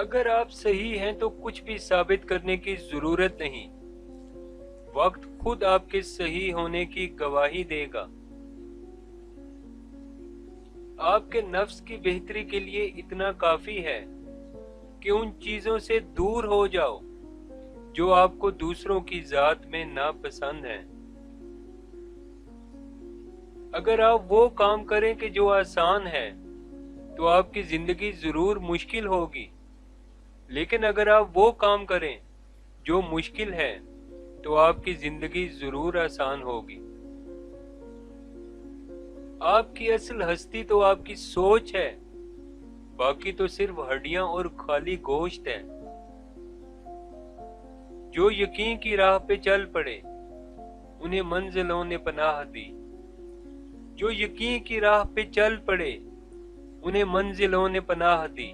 अगर आप सही हैं तो कुछ भी साबित करने की जरूरत नहीं। वक्त खुद आपके सही होने की गवाही देगा। आपके नफ्स की बेहतरी के लिए इतना काफी है कि उन चीजों से दूर हो जाओ जो आपको दूसरों की जात में नापसंद हैं। अगर आप वो काम करें कि जो आसान है तो आपकी जिंदगी जरूर मुश्किल होगी, लेकिन अगर आप वो काम करें जो मुश्किल है तो आपकी जिंदगी जरूर आसान होगी। आपकी असल हस्ती तो आपकी सोच है, बाकी तो सिर्फ हड्डियां और खाली गोश्त है। जो यकीन की राह पे चल पड़े उन्हें मंजिलों ने पनाह दी। जो यकीन की राह पे चल पड़े उन्हें मंजिलों ने पनाह दी।